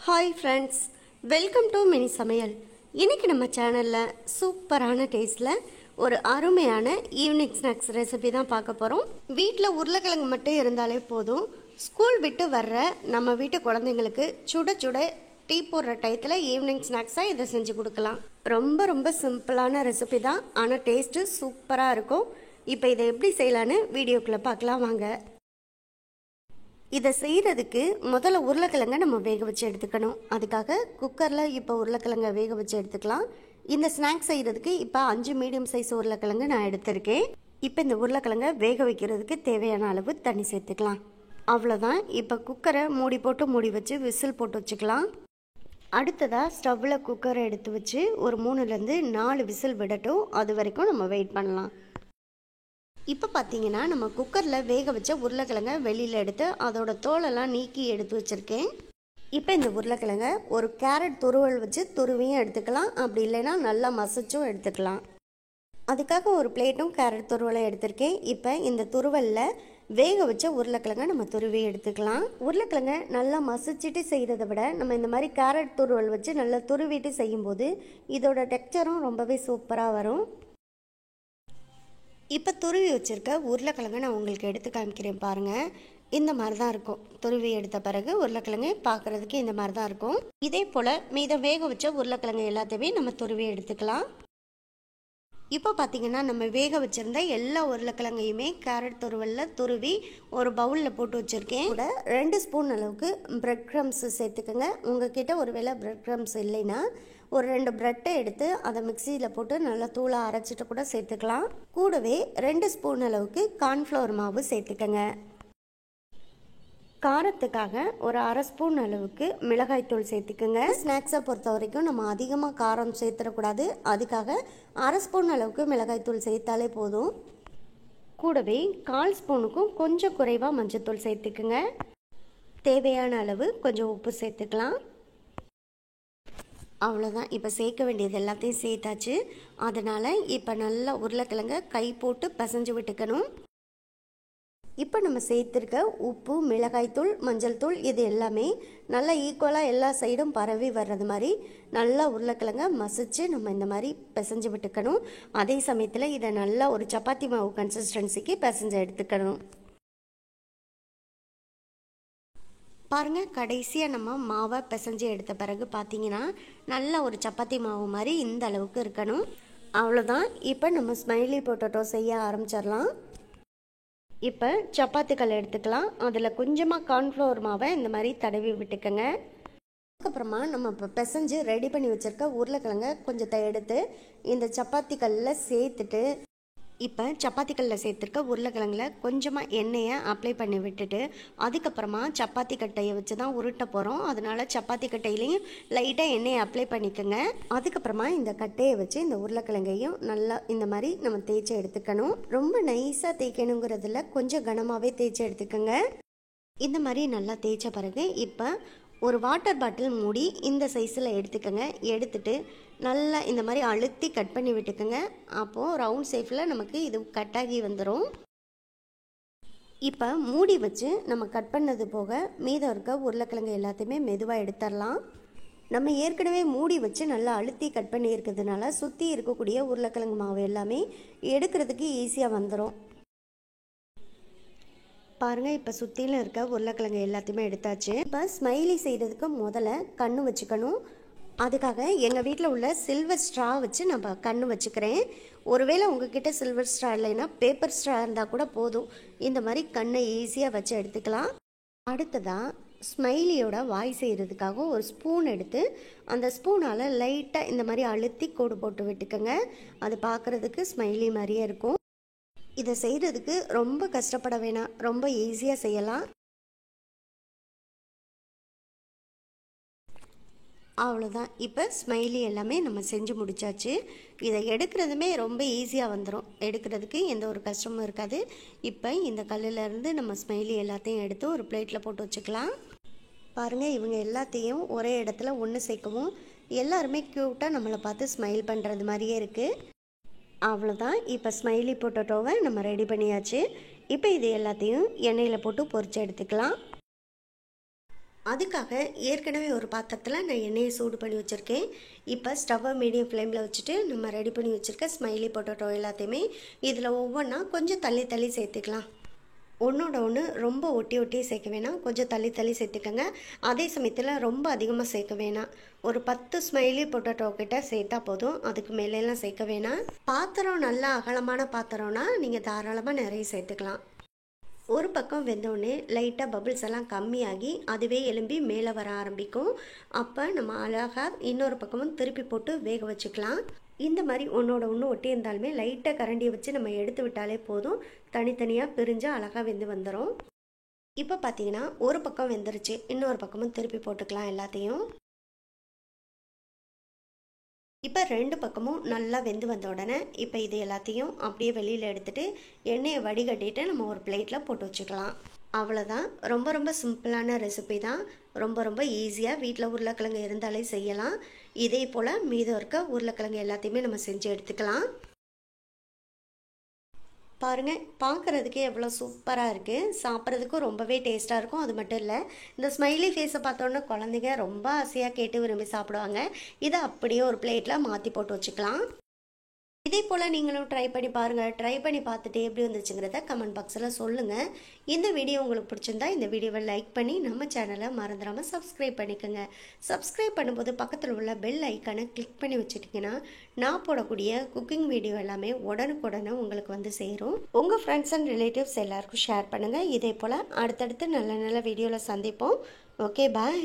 Hi friends, welcome to mini சமையல். இன்றைக்கி நம்ம சேனலில் சூப்பரான டேஸ்ட்டில் ஒரு அருமையான ஈவினிங் ஸ்நாக்ஸ் ரெசிபி தான் பார்க்க போகிறோம். வீட்டில் உருளைக்கிழங்கு மட்டும் இருந்தாலே போதும். ஸ்கூல் விட்டு வர்ற நம்ம வீட்டு குழந்தைங்களுக்கு சுட சுட டீ போடுற டயத்தில் ஈவினிங் ஸ்நாக்ஸாக இதை செஞ்சு கொடுக்கலாம். ரொம்ப ரொம்ப சிம்பிளான ரெசிபி தான், ஆனால் டேஸ்ட்டு சூப்பராக இருக்கும். இப்போ இதை எப்படி செய்யலான்னு வீடியோக்குள்ளே பார்க்கலாம் வாங்க. இதை செய்கிறதுக்கு முதல்ல உருளைக்கிழங்கை நம்ம வேக வச்சு எடுத்துக்கணும். அதுக்காக குக்கரில் இப்போ உருளைக்கிழங்கை வேக வச்சு எடுத்துக்கலாம். இந்த ஸ்நாக்ஸ் செய்கிறதுக்கு இப்போ 5 மீடியம் சைஸ் உருளைக்கிழங்கு நான் எடுத்திருக்கேன். இப்போ இந்த உருளைக்கிழங்கை வேக வைக்கிறதுக்கு தேவையான அளவு தண்ணி சேர்த்துக்கலாம். அவ்வளோதான். இப்போ குக்கரை மூடி வச்சு விசில் போட்டு வச்சுக்கலாம். அடுத்ததாக ஸ்டவ்வில் குக்கரை எடுத்து வச்சு ஒரு 3லேருந்து 4 விசில் விடட்டும். அது வரைக்கும் நம்ம வெயிட் பண்ணலாம். இப்போ பார்த்தீங்கன்னா நம்ம குக்கரில் வேக வச்ச உருளைக்கிழங்கை வெளியில் எடுத்து அதோட தோலெல்லாம் நீக்கி எடுத்து வச்சுருக்கேன். இப்போ இந்த உருளைக்கிழங்கை ஒரு கேரட் துருவல் வச்சு துருவியும் எடுத்துக்கலாம், அப்படி இல்லைன்னா நல்லா மசிச்சும் எடுத்துக்கலாம். அதுக்காக ஒரு பிளேட்டும் கேரட் துருவலை எடுத்திருக்கேன். இப்போ இந்த துருவலில் வேக வச்ச உருளைக்கிழங்கை நம்ம துருவி எடுத்துக்கலாம். உருளைக்கிழங்கை நல்லா மசிச்சுட்டு செய்கிறத விட நம்ம இந்த மாதிரி கேரட் துருவல் வச்சு நல்லா துருவிட்டு செய்யும்போது இதோட டெக்ஸ்சரும் ரொம்பவே சூப்பராக வரும். இப்போ துருவி வச்சுருக்க உருளைக்கிழங்கு நான் உங்களுக்கு எடுத்து காமிக்கிறேன் பாருங்கள். இந்த மாதிரி தான் இருக்கும். துருவி எடுத்த பிறகு உருளைக்கிழங்கு பார்க்குறதுக்கு இந்த மாதிரி தான் இருக்கும். இதே போல் மீதம் வேக வச்ச உருளைக்கிழங்கு எல்லாத்தையுமே நம்ம துருவி எடுத்துக்கலாம். இப்போ பார்த்தீங்கன்னா நம்ம வேக வச்சுருந்த எல்லா உருளைக்கிழங்கையுமே கேரட் துருவலில் துருவி ஒரு பவுலில் போட்டு வச்சுருக்கேன். கூட 2 ஸ்பூன் அளவுக்கு பிரெட் க்ரம்ஸ் சேர்த்துக்கோங்க. உங்ககிட்ட ஒரு வேளை பிரெட் க்ரம்ஸ் இல்லைன்னா ஒரு 2 பிரெட்டை எடுத்து அதை மிக்சியில் போட்டு நல்லா தூளாக அரைச்சிட்டு கூட சேர்த்துக்கலாம். கூடவே 2 ஸ்பூன் அளவுக்கு கார்ன்ஃப்ளவர் மாவு சேர்த்துக்கோங்க. காரத்துக்காக ஒரு 1/2 ஸ்பூன் அளவுக்கு மிளகாய்த்தூள் சேர்த்துக்குங்க. ஸ்நாக்ஸை பொறுத்த வரைக்கும் நம்ம அதிகமாக காரம் சேர்த்துடக்கூடாது. அதுக்காக 1/2 ஸ்பூன் அளவுக்கு மிளகாய்த்தூள் சேர்த்தாலே போதும். கூடவே 1/4 ஸ்பூனுக்கும் கொஞ்சம் குறைவாக மஞ்சத்தூள் சேர்த்துக்குங்க. தேவையான அளவு கொஞ்சம் உப்பு சேர்த்துக்கலாம். அவ்வளோதான். இப்போ சேர்க்க வேண்டியது எல்லாத்தையும் சேர்த்தாச்சு. அதனால் இப்போ நல்லா உருளைக்கிழங்க கை போட்டு பிசைஞ்சு விட்டுக்கணும். இப்போ நம்ம சேர்த்துருக்க உப்பு, மிளகாய்த்தூள், மஞ்சள் தூள் இது எல்லாமே நல்லா ஈக்குவலாக எல்லா சைடும் பரவி வர்றது மாதிரி நல்லா உருளைக்கிழங்க மசிச்சு நம்ம இந்த மாதிரி பிசைஞ்சு விட்டுக்கணும். அதே சமயத்தில் இதை நல்லா ஒரு சப்பாத்தி மாவு கன்சிஸ்டன்சிக்கு பிசைஞ்சு எடுத்துக்கணும். பாருங்கள், கடைசியாக நம்ம மாவை பிசைஞ்சு எடுத்த பிறகு பார்த்தீங்கன்னா நல்லா ஒரு சப்பாத்தி மாவு மாதிரி இந்த அளவுக்கு இருக்கணும். அவ்வளோதான். இப்போ நம்ம ஸ்மைலி பொட்டேட்டோ செய்ய ஆரம்பிச்சிடலாம். இப்போ சப்பாத்திகள் எடுத்துக்கலாம். அதில் கொஞ்சமாக கார்ன்ஃப்ளவர் மாவை இந்த மாதிரி தடவி விட்டுக்கோங்க. அதுக்கப்புறமா நம்ம இப்போ பிசைஞ்சு ரெடி பண்ணி வச்சுருக்க உருளைக்கிழங்க கொஞ்சத்தை எடுத்து இந்த சப்பாத்திகளில் சேர்த்துட்டு இப்போ சப்பாத்திகளில் சேர்த்துருக்க உருளைக்கிழங்குல கொஞ்சமாக எண்ணெயை அப்ளை பண்ணி விட்டுட்டு அதுக்கப்புறமா சப்பாத்தி கட்டையை வச்சு தான் உருட்ட போகிறோம். அதனால சப்பாத்தி கட்டையிலையும் லைட்டாக எண்ணெயை அப்ளை பண்ணிக்கோங்க. அதுக்கப்புறமா இந்த கட்டையை வச்சு இந்த உருளைக்கிழங்கையும் நல்லா இந்த மாதிரி நம்ம தேய்ச்சி எடுத்துக்கணும். ரொம்ப நைஸாக தேய்க்கணுங்கிறதுல கொஞ்சம் கனமாகவே தேய்ச்சி எடுத்துக்கோங்க. இந்த மாதிரி நல்லா தேய்ச்ச பிறகு இப்போ ஒரு வாட்டர் பாட்டில் மூடி இந்த சைஸில் எடுத்துக்கோங்க. எடுத்துட்டு நல்லா இந்த மாதிரி அழுத்தி கட் பண்ணி விட்டுக்கோங்க. அப்போது ரவுண்ட் ஷேப்பில் நமக்கு இது கட்டாகி வந்துடும். இப்போ மூடி வச்சு நம்ம கட் பண்ணது போக மீதம் இருக்க உருளைக்கிழங்கு எல்லாத்தையுமே மெதுவாக எடுத்துடலாம். நம்ம ஏற்கனவே மூடி வச்சு நல்லா அழுத்தி கட் பண்ணி இருக்கிறதுனால சுற்றி இருக்கக்கூடிய உருளைக்கிழங்கு மாவு எல்லாமே எடுக்கிறதுக்கு ஈஸியாக வந்துடும். பாருங்கள், இப்போ சுற்றிலும் இருக்க உருளைக்கிழங்கு எல்லாத்தையுமே எடுத்தாச்சு. இப்போ ஸ்மைலி செய்கிறதுக்கு முதல்ல கண்ணு வச்சுக்கணும். அதுக்காக எங்கள் வீட்டில் உள்ள சில்வர் ஸ்ட்ரா வச்சு நம்ம கண்ணு வச்சுக்கிறேன். ஒருவேளை உங்ககிட்ட சில்வர் ஸ்ட்ரா இல்லைன்னா பேப்பர் ஸ்ட்ரா இருந்தால் கூட போதும். இந்த மாதிரி கண்ணை ஈஸியாக வச்சு எடுத்துக்கலாம். அடுத்ததாக ஸ்மைலியோட வாய் செய்கிறதுக்காக ஒரு ஸ்பூன் எடுத்து அந்த ஸ்பூனால் லைட்டாக இந்த மாதிரி அழுத்தி கோடு போட்டு விட்டுக்கோங்க. அது பார்க்குறதுக்கு ஸ்மைலி மாதிரியே இருக்கும். இதை செய்கிறதுக்கு ரொம்ப கஷ்டப்பட வேணாம், ரொம்ப ஈஸியாக செய்யலாம். அவ்வளோதான். இப்போ ஸ்மைலி எல்லாமே நம்ம செஞ்சு முடித்தாச்சு. இதை எடுக்கிறதுமே ரொம்ப ஈஸியாக வந்துடும். எடுக்கிறதுக்கு எந்த ஒரு கஷ்டமும் இருக்காது. இப்போ இந்த கல்லிலேருந்து நம்ம ஸ்மைலி எல்லாத்தையும் எடுத்து ஒரு பிளேட்டில் போட்டு வச்சுக்கலாம். பாருங்கள், இவங்க எல்லாத்தையும் ஒரே இடத்துல ஒன்று சேர்க்கவும் எல்லாருமே க்யூட்டாக நம்மளை பார்த்து ஸ்மைல் பண்ணுறது மாதிரியே இருக்குது. அவ்வளோதான். இப்போ ஸ்மைலி பொட்டேட்டோவை நம்ம ரெடி பண்ணியாச்சு. இப்போ இது எல்லாத்தையும் எண்ணெயில் போட்டு பொரிச்சு எடுத்துக்கலாம். அதுக்காக ஏற்கனவே ஒரு பாத்திரத்தில் நான் எண்ணெயை சூடு பண்ணி வச்சுருக்கேன். இப்போ ஸ்டவ்வை மீடியம் ஃப்ளேமில் வச்சுட்டு நம்ம ரெடி பண்ணி வச்சுருக்க ஸ்மைலி பொட்டேட்டோ எல்லாத்தையுமே இதில் ஒவ்வொன்றா கொஞ்சம் தள்ளி தள்ளி சேர்த்துக்கலாம். ஒன்றோட ஒன்று ரொம்ப ஒட்டி ஒட்டி சேர்க்க வேணாம், கொஞ்சம் தள்ளி தள்ளி சேர்த்துக்கோங்க. அதே சமயத்தில் ரொம்ப அதிகமாக சேர்க்க வேணாம். ஒரு 10 ஸ்மைலி பொட்டேட்டோ கிட்ட சேர்த்தா போதும், அதுக்கு மேலெல்லாம் சேர்க்க வேணாம். பாத்திரம் நல்லா அகலமான பாத்திரம்னா நீங்கள் தாராளமாக நிறைய சேர்த்துக்கலாம். ஒரு பக்கம் வெந்தோடனே லைட்டாக பபிள்ஸ் எல்லாம் கம்மியாகி அதுவே எலும்பி மேலே வர ஆரம்பிக்கும். அப்போ நம்ம அழகாக இன்னொரு பக்கமும் திருப்பி போட்டு வேக வச்சுக்கலாம். இந்த மாதிரி ஒன்றோட ஒன்று ஒட்டி இருந்தாலுமே லைட்டாக கரண்டியை வச்சு நம்ம எடுத்து விட்டாலே போதும், தனித்தனியாக பிரிஞ்சு அழகாக வெந்து வந்துடும். இப்போ பார்த்தீங்கன்னா ஒரு பக்கம் வெந்துருச்சு, இன்னொரு பக்கமும் திருப்பி போட்டுக்கலாம் எல்லாத்தையும். இப்போ 2 பக்கமும் நல்லா வெந்து வந்த உடனே இப்போ இது எல்லாத்தையும் அப்படியே வெளியில் எடுத்துகிட்டு எண்ணெயை வடிகட்டிட்டு நம்ம ஒரு பிளேட்டில் போட்டு வச்சுக்கலாம். அவ்வளோதான். ரொம்ப ரொம்ப சிம்பிளான ரெசிபி தான். ரொம்ப ஈஸியாக வீட்டில் உருளைக்கிழங்கு இருந்தாலே செய்யலாம். இதே போல் மீதம் இருக்க உருளைக்கிழங்கு எல்லாத்தையுமே நம்ம செஞ்சு எடுத்துக்கலாம். பாருங்கள், பார்க்குறதுக்கே எவ்வளோ சூப்பராக இருக்குது, சாப்பிட்றதுக்கும் ரொம்பவே டேஸ்ட்டாக இருக்கும். அது மட்டும் இல்லை, இந்த ஸ்மைலி ஃபேஸை பார்த்தோன்னா குழந்தைங்க ரொம்ப ஆசையாக கேட்டு விரும்பி சாப்பிடுவாங்க. இதை அப்படியே ஒரு பிளேட்டில் மாற்றி போட்டு வச்சுக்கலாம். இதே போல் நீங்களும் ட்ரை பண்ணி பாருங்கள். ட்ரை பண்ணி பார்த்துட்டு எப்படி வந்துச்சுங்கிறத கமெண்ட் பாக்ஸில் சொல்லுங்கள். இந்த வீடியோ உங்களுக்கு பிடிச்சிருந்தா இந்த வீடியோவை லைக் பண்ணி நம்ம சேனலை மறந்துடாமல் சப்ஸ்கிரைப் பண்ணிக்கோங்க. சப்ஸ்கிரைப் பண்ணும்போது பக்கத்தில் உள்ள பெல் ஐக்கானை கிளிக் பண்ணி வச்சுட்டிங்கன்னா நான் போடக்கூடிய குக்கிங் வீடியோ எல்லாமே உடனுக்குடனே உங்களுக்கு வந்து சேரும். உங்கள் ஃப்ரெண்ட்ஸ் அண்ட் ரிலேட்டிவ்ஸ் எல்லாருக்கும் ஷேர் பண்ணுங்கள். இதே போல் அடுத்தடுத்து நல்ல நல்ல வீடியோவில் சந்திப்போம். ஓகே, பாய்.